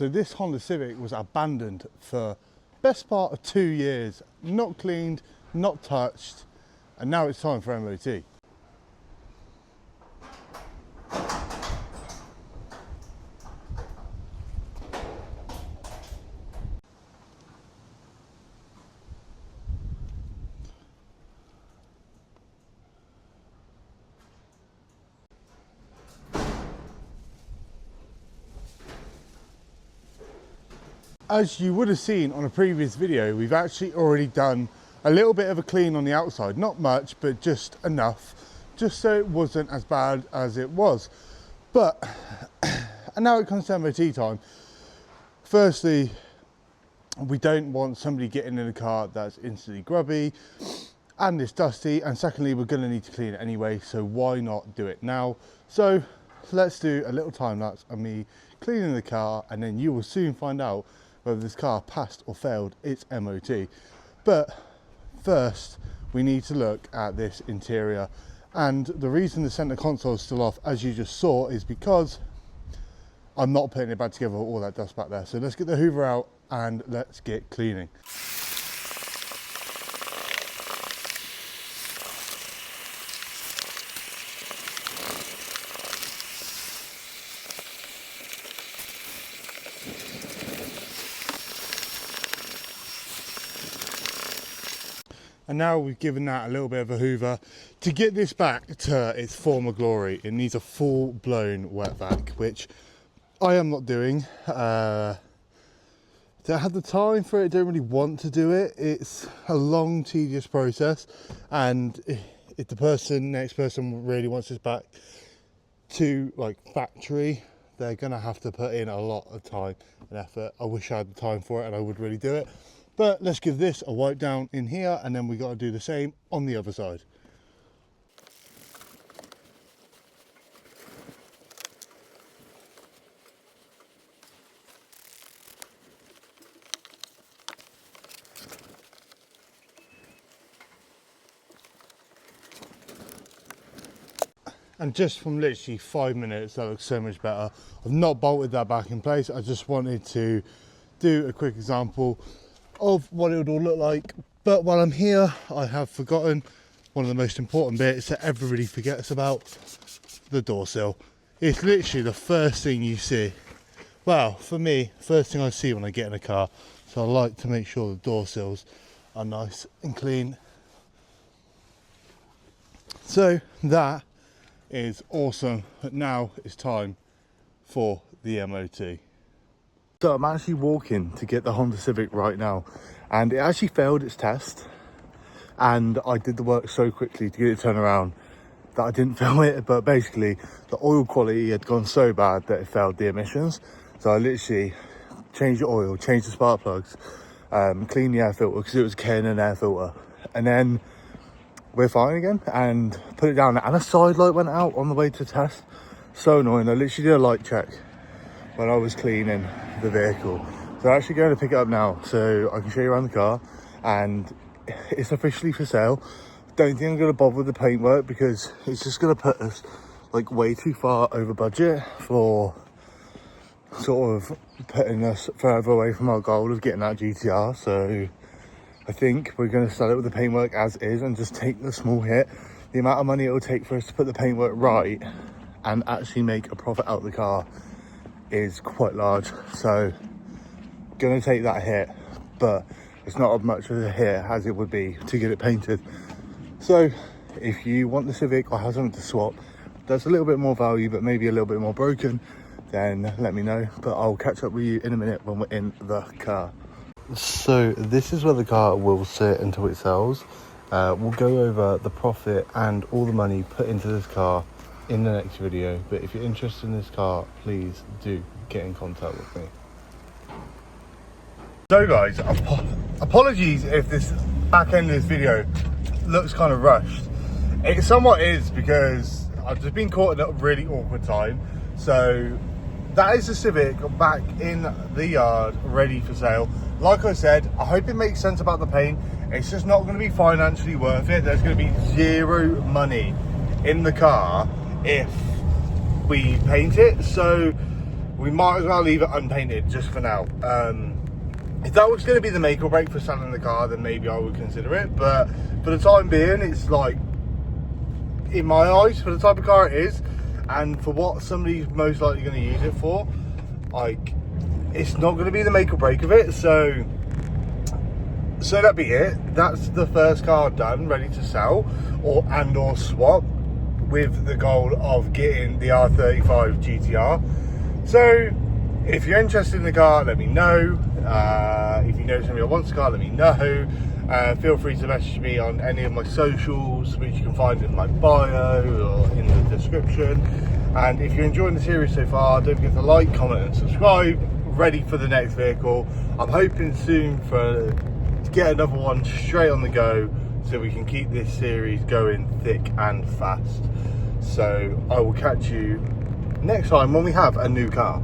So this Honda Civic was abandoned for best part of 2 years, not cleaned, not touched, and now it's time for MOT. As you would have seen on a previous video, we've actually already done a little bit of a clean on the outside. Not much, but just enough, just so it wasn't as bad as it was. But, and now it comes to MOT time. Firstly, we don't want somebody getting in a car that's instantly grubby and it's dusty. And secondly, we're gonna need to clean it anyway, so why not do it now? So let's do a little time lapse of me cleaning the car, and then you will soon find out whether this car passed or failed its MOT. But first, we need to look at this interior. And the reason the center console is still off, as you just saw, is because I'm not putting it back together with all that dust back there. So let's get the Hoover out and let's get cleaning. And now we've given that a little bit of a hoover. To get this back to its former glory, it needs a full-blown wet vac, which I am not doing. Don't have the time for it, don't really want to do it. It's a long, tedious process, and if the next person really wants this back to like factory, they're gonna have to put in a lot of time and effort. I wish I had the time for it and I would really do it. But let's give this a wipe down in here, and then we got to do the same on the other side. And just from literally 5 minutes, that looks so much better. I've not bolted that back in place. I just wanted to do a quick example of what it would all look like. But while I'm here, I have forgotten one of the most important bits that everybody forgets about: the door sill. It's literally the first thing you see. Well, for me, first thing I see when I get in a car. So I like to make sure the door sills are nice and clean. So that is awesome, but now it's time for the MOT. So I'm actually walking to get the Honda Civic right now, and it actually failed its test, and I did the work so quickly to get it turned around that I didn't film it. But basically the oil quality had gone so bad that it failed the emissions. So I literally changed the oil, changed the spark plugs, cleaned the air filter because it was a K&N air filter, and then we're fine again, and put it down, and a side light went out on the way to test. So annoying. I literally did a light check when I was cleaning the vehicle. So I'm actually going to pick it up now so I can show you around the car, and it's officially for sale. Don't think I'm going to bother with the paintwork because it's just going to put us like way too far over budget for sort of putting us further away from our goal of getting that GTR. So I think we're going to sell it with the paintwork as is and just take the small hit. The amount of money it will take for us to put the paintwork right and actually make a profit out of the car is quite large. So going to take that hit, but it's not as much of a hit as it would be to get it painted. So if you want the Civic or have something to swap that's a little bit more value but maybe a little bit more broken, then let me know. But I'll catch up with you in a minute when we're in the car. So this is where the car will sit until it sells. We'll go over the profit and all the money put into this car in the next video. But if you're interested in this car, please do get in contact with me. So guys, apologies if this back end of this video looks kind of rushed. It somewhat is because I've just been caught at a really awkward time. So that is the Civic back in the yard, ready for sale. Like I said, I hope it makes sense about the paint. It's just not going to be financially worth it. There's going to be zero money in the car if we paint it. So we might as well leave it unpainted just for now. If that was going to be the make or break for selling the car, then maybe I would consider it. But for the time being, it's like, in my eyes, for the type of car it is, and for what somebody's most likely going to use it for, like, it's not going to be the make or break of it. So that be it. That's the first car done, ready to sell or swap, with the goal of getting the R35 GTR. So if you're interested in the car, let me know. If you know somebody that wants the car, let me know. Feel free to message me on any of my socials, which you can find in my bio or in the description. And if you're enjoying the series so far, don't forget to like, comment and subscribe. Ready for the next vehicle. I'm hoping soon to get another one straight on the go, so we can keep this series going thick and fast. So I will catch you next time when we have a new car.